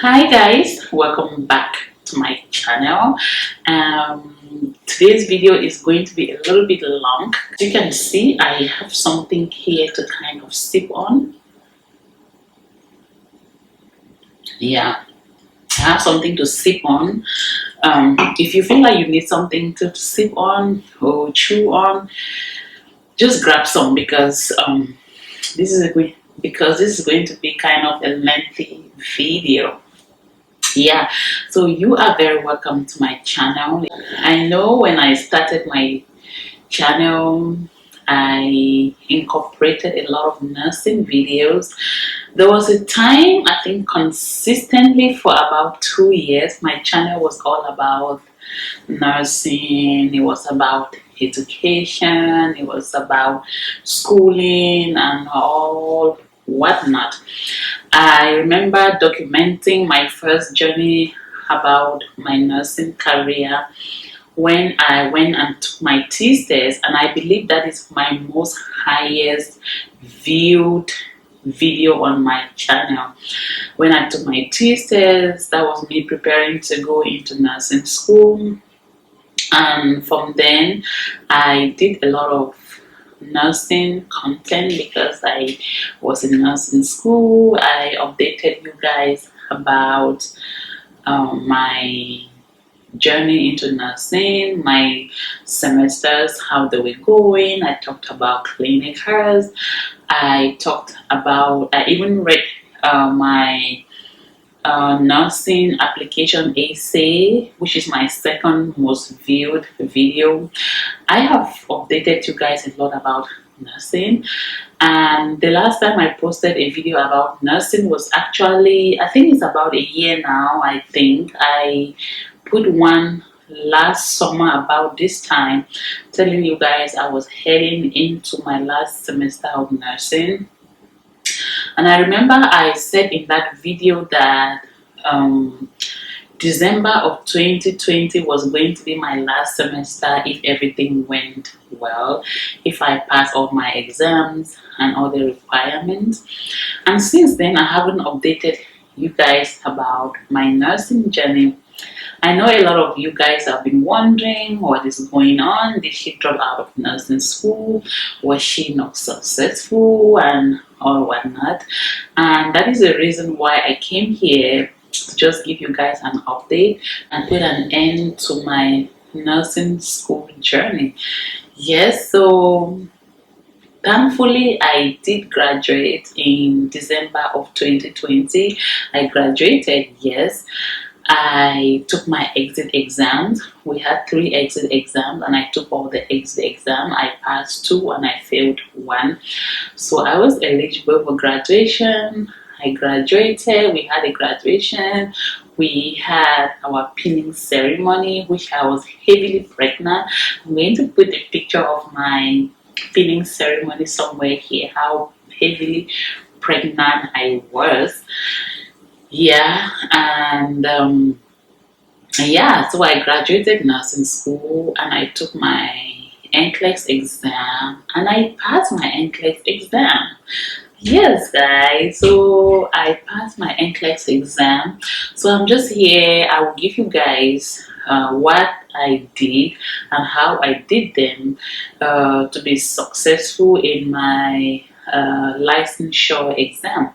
Hi guys, welcome back to my channel. Today's video is going to be a little bit long. As you can see, I have something here to kind of sip on. Yeah, I have something to sip on. If you feel like you need something to sip on or chew on, just grab some because this is going to be kind of a lengthy video. Yeah, so you are very welcome to my channel. I know when I started my channel, I incorporated a lot of nursing videos. There was a time, I think consistently for about 2 years, my channel was all about nursing. It was about education, it was about schooling and all whatnot. I remember documenting my first journey about my nursing career when I went and took my test, and I believe that is my most highest viewed video on my channel. When I took my test, that was me preparing to go into nursing school, and from then I did a lot of nursing content because I was in nursing school. I updated you guys about my journey into nursing, my semesters, how they were going. I talked about clinicals. I even read my nursing application essay, which is my second most viewed video. I have updated you guys a lot about nursing, and the last time I posted a video about nursing was actually, I think it's about a year now. I think I put one last summer about this time, telling you guys I was heading into my last semester of nursing. And I remember I said in that video that December of 2020 was going to be my last semester if everything went well, if I passed all my exams and all the requirements. And since then, I haven't updated you guys about my nursing journey. I know a lot of you guys have been wondering what is going on. Did she drop out of nursing school? Was she not successful and all whatnot? And that is the reason why I came here to just give you guys an update and put an end to my nursing school journey. Yes, so thankfully I did graduate in December of 2020. I graduated, yes. I took my exit exams. We had 3 exit exams and I took all the exit exams. I passed 2 and I failed 1. So I was eligible for graduation. I graduated. We had a graduation. We had our pinning ceremony, which I was heavily pregnant. I'm going to put a picture of my pinning ceremony somewhere here, how heavily pregnant I was. Yeah, and yeah, so I graduated nursing school and I took my Nclex exam and I passed my Nclex exam. Yes, guys, so I passed my Nclex exam. So I'm just here. I will give you guys what I did and how I did them to be successful in my licensure exam.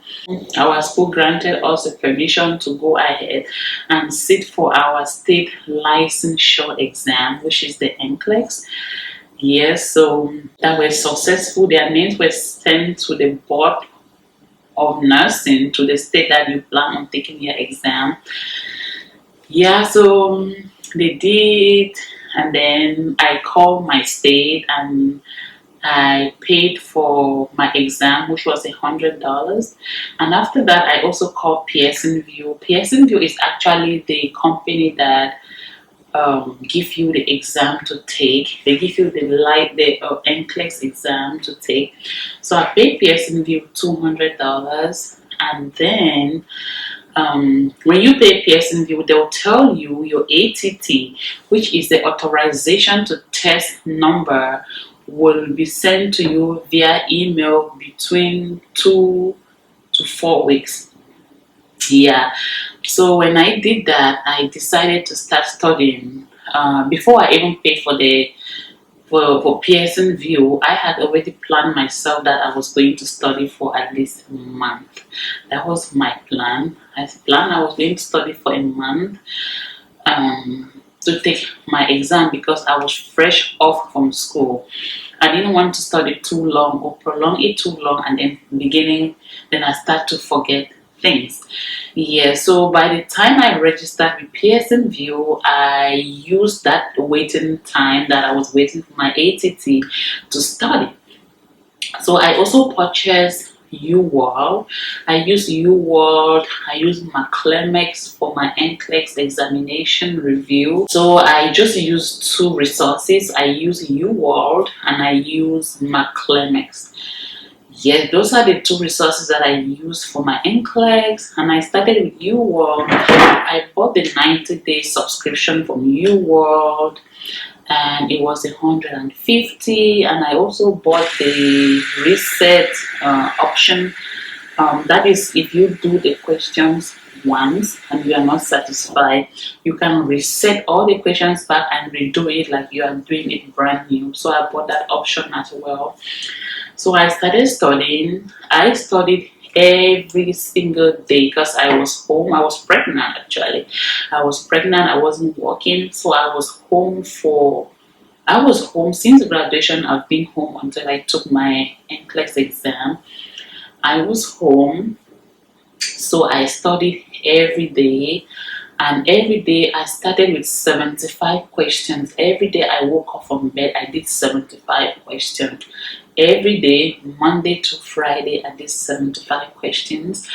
Our school granted us a permission to go ahead and sit for our state licensure exam, which is the Nclex. Yes, so that were successful. Their names were sent to the board of nursing, to the state that you plan on taking your exam. Yeah, so they did, and then I called my state and I paid for my exam, which was $100. And after that, I also called Pearson VUE. Pearson VUE is actually the company that give you the exam to take. They give you the Nclex exam to take. So I paid Pearson VUE $200, and then when you pay Pearson VUE, they'll tell you your ATT, which is the authorization to test number, will be sent to you via email between 2 to 4 weeks. Yeah, so when I did that, I decided to start studying. Before I even paid for the for Pearson View, I had already planned myself that I was going to study for at least a month. That was my plan. I planned I was going to study for a month to take my exam because I was fresh off from school. I didn't want to study too long or prolong it too long, and then then I start to forget things. Yeah, so by the time I registered with Pearson View, I used that waiting time that I was waiting for my ATT to study. So I also purchased UWorld. I use UWorld. I use Nclex for my Nclex examination review. So I just use two resources. I use UWorld and I use Nclex. Yes, those are the two resources that I use for my Nclex, and I started with UWorld. I bought the 90-day subscription from UWorld, and it was 150. And I also bought the reset option. That is, if you do the questions once and you are not satisfied, you can reset all the questions back and redo it like you are doing it brand new. So I bought that option as well. So I started studying. I studied every single day because I was home. I was pregnant actually. I was pregnant. I wasn't working, so I was home since graduation. I've been home until I took my Nclex exam. I was home, so I studied every day. And every day I started with 75 questions. Every day I woke up from bed, I did 75 questions. Every day, Monday to Friday, I did 75 questions.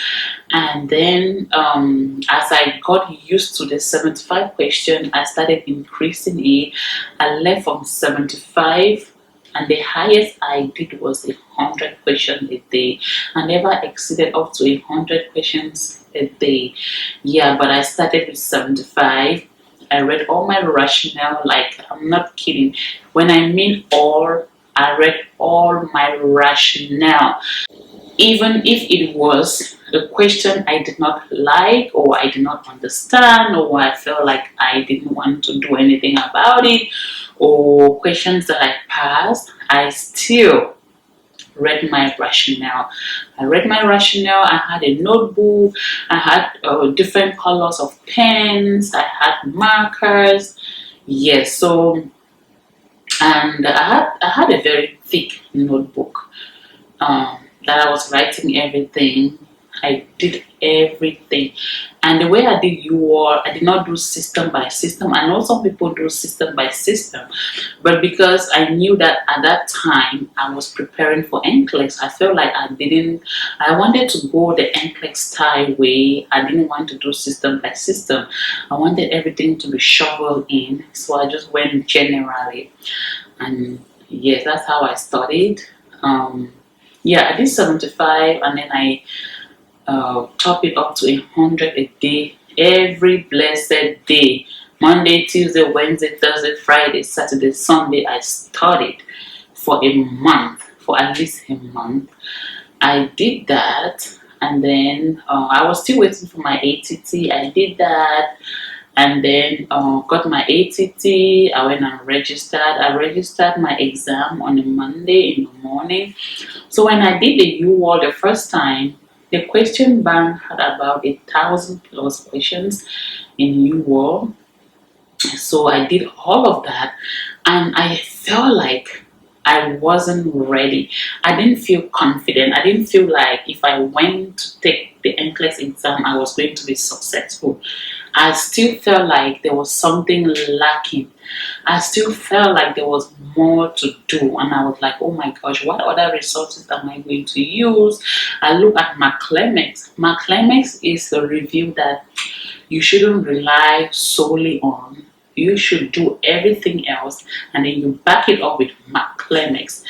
And then as I got used to the 75 questions, I started increasing it. I left from 75, and the highest I did was 100 questions a day. I never exceeded up to 100 questions a day. Yeah, but I started with 75. I read all my rationale, like I'm not kidding. When I mean all, I read all my rationale. Even if it was a question I did not like or I did not understand or I felt like I didn't want to do anything about it, or questions that I passed, I still read my rationale. I read my rationale. I had a notebook. I had different colors of pens. I had markers. Yes, so, and I had a very thick notebook that I was writing everything. I did everything. And the way I did UR, I did not do system by system. I know some people do system by system, but because I knew that at that time I was preparing for Nclex, I felt like I wanted to go the Nclex style way. I didn't want to do system by system. I wanted everything to be shoveled in, so I just went generally. And yes, that's how I studied. Yeah, I did 75, and then I top it up to 100 a day, every blessed day. Monday, Tuesday, Wednesday, Thursday, Friday, Saturday, Sunday. I studied for a month, for at least a month. I did that, and then I was still waiting for my ATT. I did that, and then got my ATT. I went and registered. I registered my exam on a Monday in the morning. So when I did the UWorld the first time, the question bank had about 1,000 plus questions in UWorld. So I did all of that, and I felt like I wasn't ready. I didn't feel confident. I didn't feel like if I went to take the Nclex exam, I was going to be successful. I still felt like there was something lacking. I still felt like there was more to do, and I was like, oh my gosh, what other resources am I going to use? I look at Nclex. Nclex is a review that you shouldn't rely solely on. You should do everything else, and then you back it up with Nclex.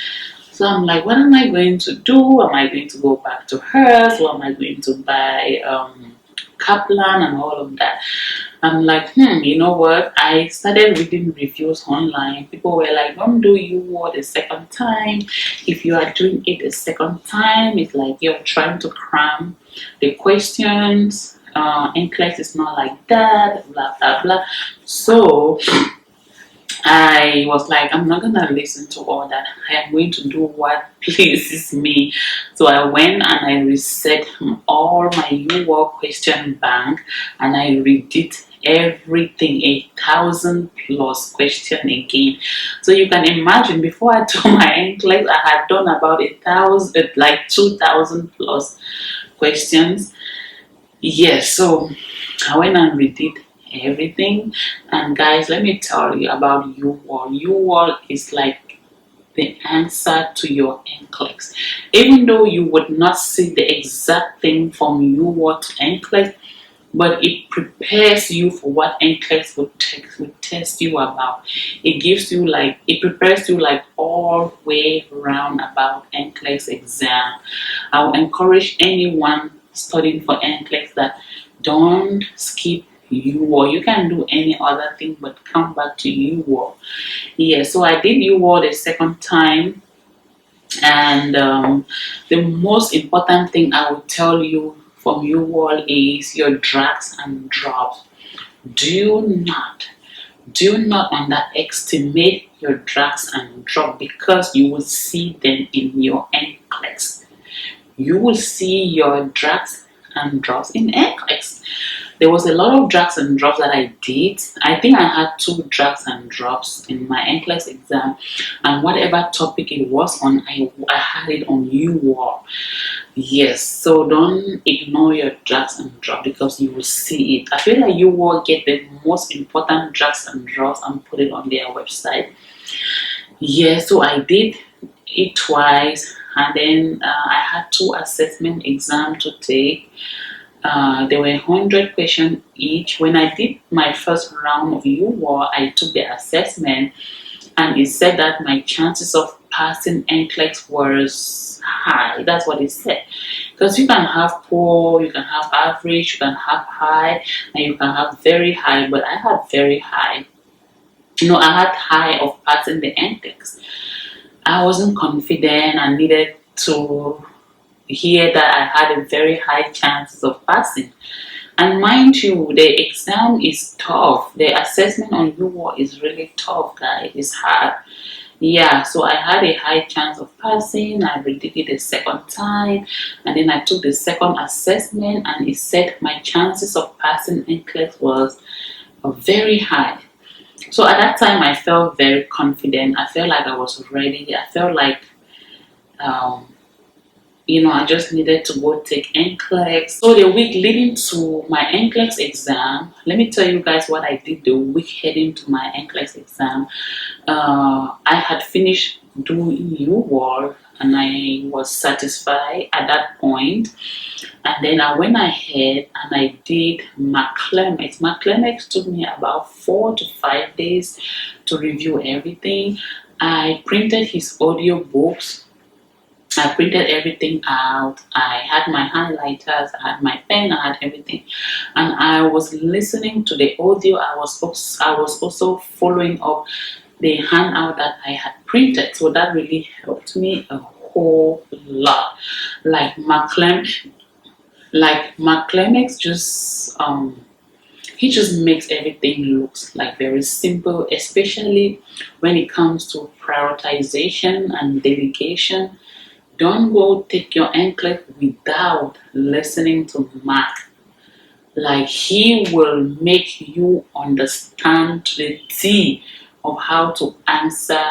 So I'm like, what am I going to do? Am I going to go back to hers, or am I going to buy Kaplan and all of that? I'm like, you know what? I started reading reviews online. People were like, don't do UWorld a second time. If you are doing it a second time, it's like you're trying to cram the questions Nclex is not like that, blah blah blah. So I was like, I'm not gonna listen to all that. I am going to do what pleases me. So I went and I reset all my UWorld question bank and I redid everything, 1,000+ question again. So you can imagine, before I took my Nclex, I had done about 1,000, like 2,000+ questions. Yes, so I went and redid everything. And guys, let me tell you about UWorld. UWorld is like the answer to your Nclex. Even though you would not see the exact thing from UWorld to Nclex, but it prepares you for what Nclex would test you about. It gives you like, it prepares you like all the way around about Nclex exam. I will encourage anyone studying for Nclex that don't skip UWorld. You can do any other thing but come back to UWorld. Yeah, so I did UWorld a second time, and the most important thing I will tell you from UWorld is your drags and drops. Do not underestimate your drags and drop, because you will see them in your Nclex. You will see your drags and drops in Nclex. There was a lot of drags and drops that I did. I think I had 2 drags and drops in my Nclex exam, and whatever topic it was on, I had it on UWorld. Yes, so don't ignore your drags and drops, because you will see it. I feel like UWorld get the most important drags and drops and put it on their website. Yeah, so I did it twice, and then I had 2 assessment exams to take. There were 100 questions each. When I did my first round of UWorld, I took the assessment, and it said that my chances of passing Nclex was high. That's what it said. Because you can have poor, you can have average, you can have high, and you can have very high. But I had very high. I had high of passing the Nclex. I wasn't confident. I needed to hear that I had a very high chances of passing. And mind you, the exam is tough. The assessment on UWorld is really tough, guys. It's hard. Yeah, so I had a high chance of passing. I redid it a second time, and then I took the second assessment, and it said my chances of passing Nclex was very high. So at that time, I felt very confident. I felt like I was ready. I felt like I just needed to go take Nclex. So the week leading to my Nclex exam, let me tell you guys what I did the week heading to my Nclex exam. I had finished doing UWorld, and I was satisfied at that point. And then I went ahead and I did Nclex. Nclex took me about 4 to 5 days to review everything. I printed his audio books. I printed everything out. I had my highlighters, I had my pen, I had everything, and I was listening to the audio. I was also following up the handout that I had printed, so that really helped me a whole lot. Like Nclex just he just makes everything looks like very simple, especially when it comes to prioritization and delegation. Don't go take your Nclex without listening to Mark. Like, he will make you understand to the T of how to answer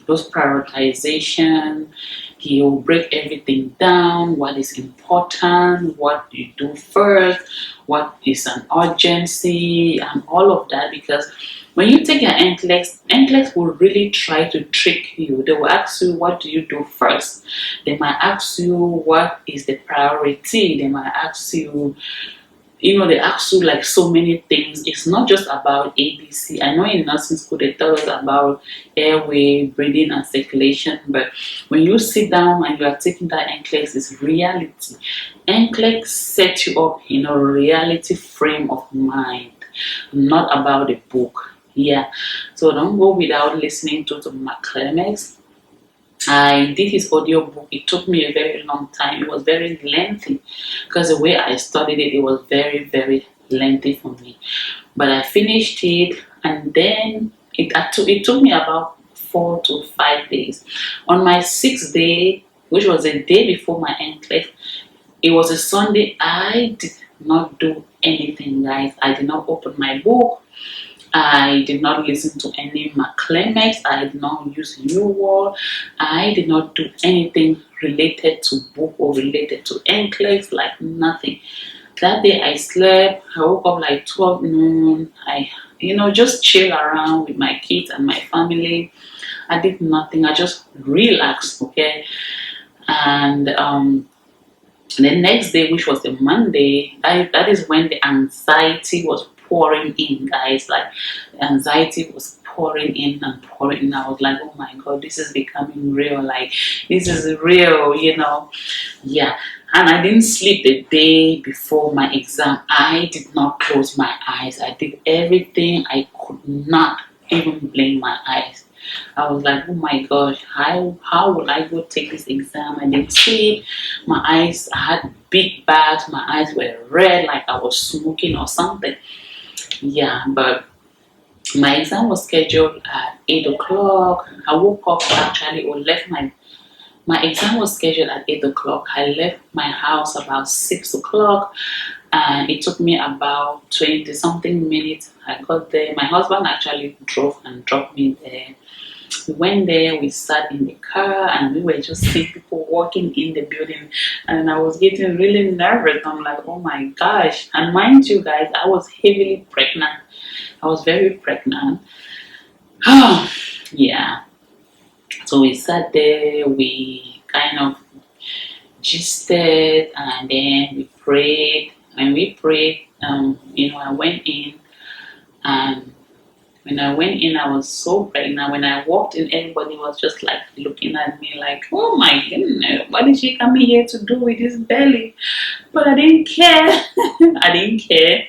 those prioritization. He will break everything down, what is important, what you do first, what is an urgency, and all of that. Because when you take your Nclex will really try to trick you. They will ask you, what do you do first? They might ask you, what is the priority? They might ask you, they ask you like so many things. It's not just about ABC. I know in nursing school they tell us about airway, breathing, and circulation, but when you sit down and you are taking that Nclex, it's reality. Nclex sets you up in a reality frame of mind, not about the book. Yeah, so don't go without listening to Nclex. I did his audiobook. It took me a very long time. It was very lengthy because the way I studied it, it was very, very lengthy for me. But I finished it, and then it took me about 4 to 5 days. On my 6th day, which was the day before my Nclex, it was a Sunday. I did not do anything, guys. I did not open my book. I did not listen to any Nclex. I did not use New World. I did not do anything related to book or related to Nclex, like nothing. That day I slept. I woke up like 12 noon. I, just chill around with my kids and my family. I did nothing. I just relaxed, okay? And the next day, which was the Monday, that is when the anxiety was pouring in, guys. Like, the anxiety was pouring in and pouring in. I was like, oh my God, this is becoming real. Like, this is real. Yeah. And I didn't sleep the day before my exam. I did not close my eyes. I did everything. I could not even blink my eyes. I was like, oh my gosh, how will I go take this exam? I didn't sleep. My eyes, I had big bags. My eyes were red, like I was smoking or something. Yeah, but my exam was scheduled at 8 o'clock. I woke up actually, or left my exam was scheduled at 8 o'clock. I left my house about 6 o'clock, and it took me about 20 something minutes. I got there. My husband actually drove and dropped me there. We went there, we sat in the car, and we were just seeing people walking in the building, and I was getting really nervous. I'm like, oh my gosh. And mind you, guys, I was heavily pregnant. I was very pregnant. Yeah. So we sat there, we kind of gisted, and then we prayed. When we prayed, I went in, and when I went in, I was so pregnant. When I walked in, everybody was just like looking at me like, oh my goodness, what is she coming here to do with this belly? But I didn't care. I didn't care.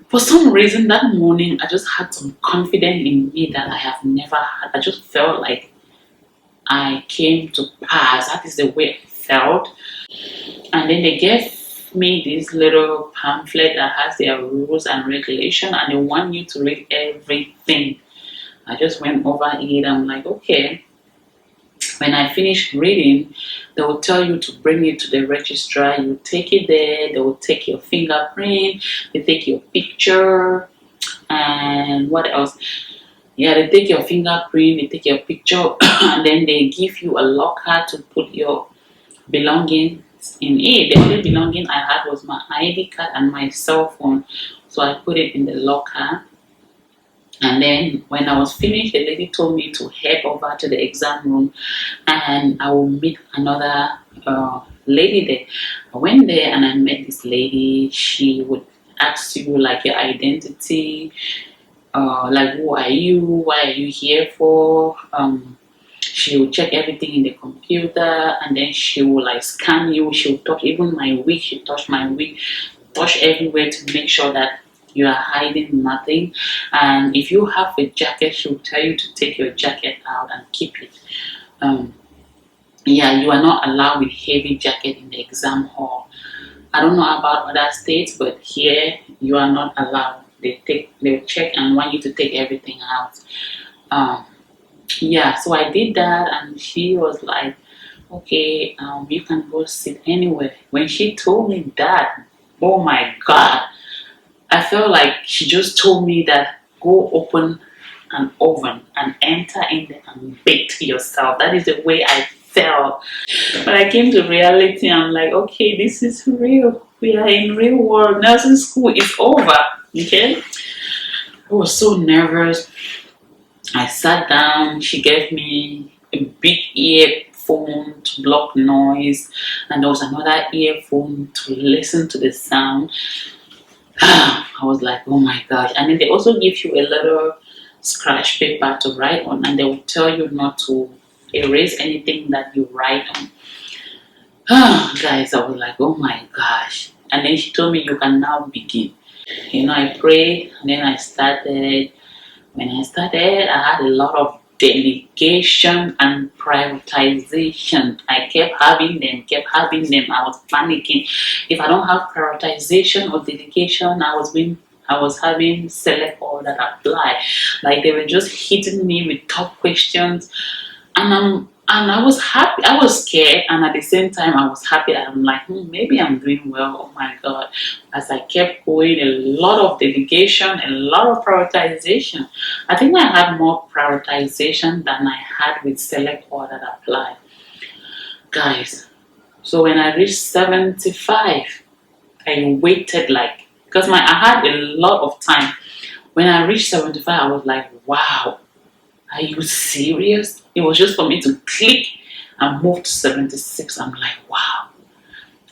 For some reason, that morning, I just had some confidence in me that I have never had. I just felt like I came to pass. That is the way I felt. And then they gave me this little pamphlet that has their rules and regulation, and they want you to read everything. I just went over it. I'm like, okay. When I finish reading, they will tell you to bring it to the registrar. You take it there. They will take your fingerprint. They take your picture, and what else? Yeah, they take your fingerprint. They take your picture, and then they give you a locker to put your belongings in it. The only belonging I had was my ID card and my cell phone, so I put it in the locker. And then when I was finished, the lady told me to head over to the exam room, and I will meet another lady there. I went there and I met this lady. She would ask you like your identity, like who are you, what are you here for. She will check everything in the computer, and then she will like scan you. She will touch even my wig. She touched my wig, touch everywhere to make sure that you are hiding nothing. And if you have a jacket, she will tell you to take your jacket out and keep it. Yeah, you are not allowed with heavy jacket in the exam hall. I don't know about other states, but here you are not allowed. They'll check and want you to take everything out. Yeah, so I did that, and she was like, okay, you can go sit anywhere. When she told me that, oh my God, I felt like she just told me that go open an oven and enter in there and bake yourself. That is the way I felt. But I came to reality, I'm like, okay, this is real. We are in real world. Nursing school is over. Okay? I was so nervous. I sat down. She gave me a big earphone to block noise, and there was another earphone to listen to the sound. I was like, oh my gosh. And then they also give you a little scratch paper to write on, and they will tell you not to erase anything that you write on. Guys, I was like, oh my gosh. And then she told me you can now begin. I prayed, and then I started. When I started, I had a lot of delegation and prioritization. I kept having them, I was panicking. If I don't have prioritization or delegation, I was having select all that apply. Like they were just hitting me with tough questions, and I was happy. I was scared, and at the same time, I was happy. I'm like, maybe I'm doing well. Oh my God! As I kept going, a lot of delegation, a lot of prioritization. I think I had more prioritization than I had with select all that apply, guys. So when I reached 75, I waited like because I had a lot of time. When I reached 75, I was like, wow. Are you serious? It was just for me to click and move to 76. I'm like, wow,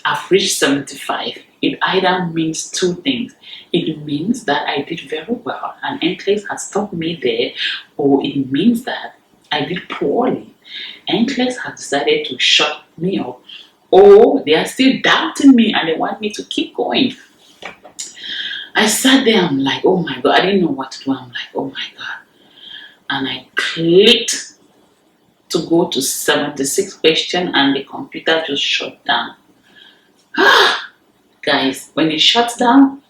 I've reached 75. It either means two things. It means that I did very well and Nclex has stopped me there, or it means that I did poorly. Nclex has decided to shut me up, or they are still doubting me and they want me to keep going. I sat there, I'm like, oh my God, I didn't know what to do. I'm like, oh my God. And I clicked to go to 76 question and the computer just shut down. Guys, when it shuts down,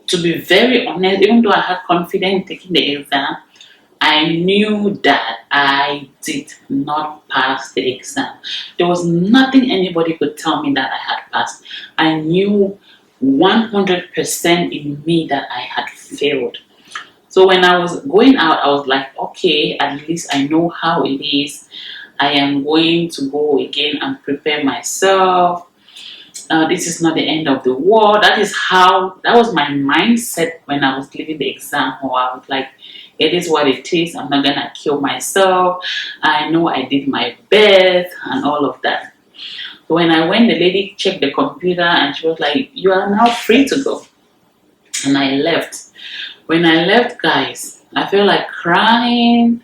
to be very honest, even though I had confidence taking the exam, I knew that I did not pass the exam. There was nothing anybody could tell me that I had passed. I knew 100% in me that I had failed. So when I was going out, I was like, okay, at least I know how it is. I am going to go again and prepare myself. This is not the end of the world. That was my mindset when I was leaving the exam hall. I was like, it is what it is. I'm not gonna kill myself. I know I did my best and all of that. So when I went, the lady checked the computer and she was like, you are now free to go. And I left. When I left, guys, I felt like crying.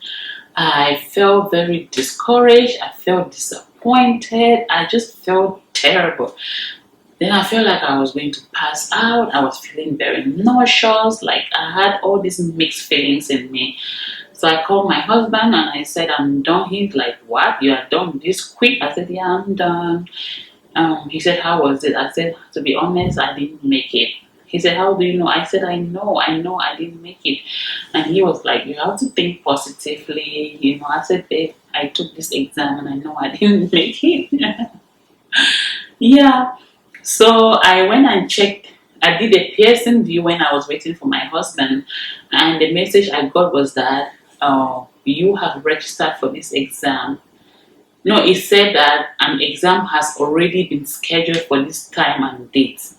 I felt very discouraged. I felt disappointed. I just felt terrible. Then I felt like I was going to pass out. I was feeling very nauseous. Like I had all these mixed feelings in me. So I called my husband and I said, I'm done. He's like, what? You are done this quick? I said, yeah, I'm done. He said, how was it? I said, to be honest, I didn't make it. He said, how do you know? I said, I know I didn't make it. And he was like, you have to think positively. You know, I said, babe, I took this exam and I know I didn't make it. Yeah. So I went and checked. I did a Pearson view when I was waiting for my husband. And the message I got was that, you have registered for this exam. No, it said that an exam has already been scheduled for this time and date.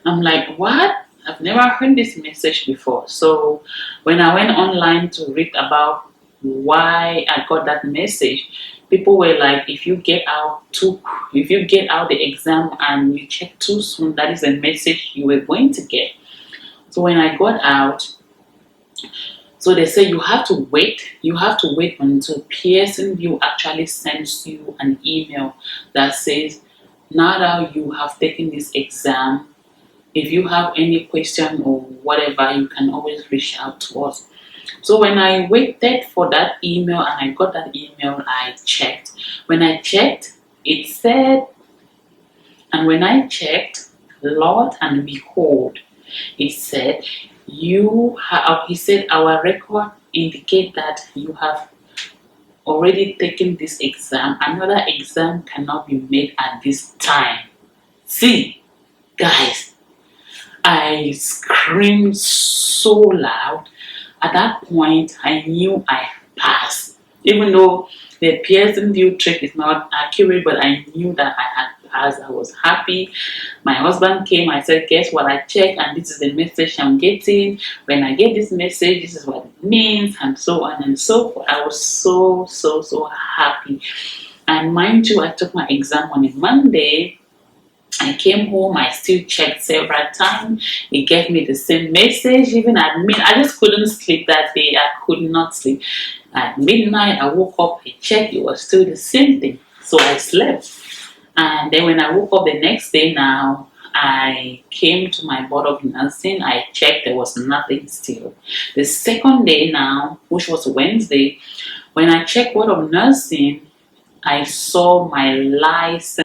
I'm like, what? I've never heard this message before. So when I went online to read about why I got that message, people were like, if you get out the exam and you check too soon, that is a message you were going to get. So when I got out, so they say you have to wait until Pearson View actually sends you an email that says, now that you have taken this exam, if you have any question or whatever, you can always reach out to us. So when I waited for that email and I got that email, I checked. When I checked, it said, and when I checked, Lord and behold, it said, he said, our record indicate that you have already taken this exam. Another exam cannot be made at this time. See, guys, I screamed so loud. At that point, I knew I passed. Even though the Pearson view trick is not accurate, but I knew that I had passed. I was happy. My husband came. I said, guess what? I checked and this is the message I'm getting. When I get this message, this is what it means, and so on and so forth. I was so happy. And mind you, I took my exam on a Monday. I came home, I still checked several times. It gave me the same message. Even at midnight, I just couldn't sleep that day. I could not sleep. At midnight, I woke up, I checked, it was still the same thing. So I slept. And then when I woke up the next day now, I came to my board of nursing. I checked, there was nothing still. The second day now, which was Wednesday, When I checked Board of Nursing, I saw my license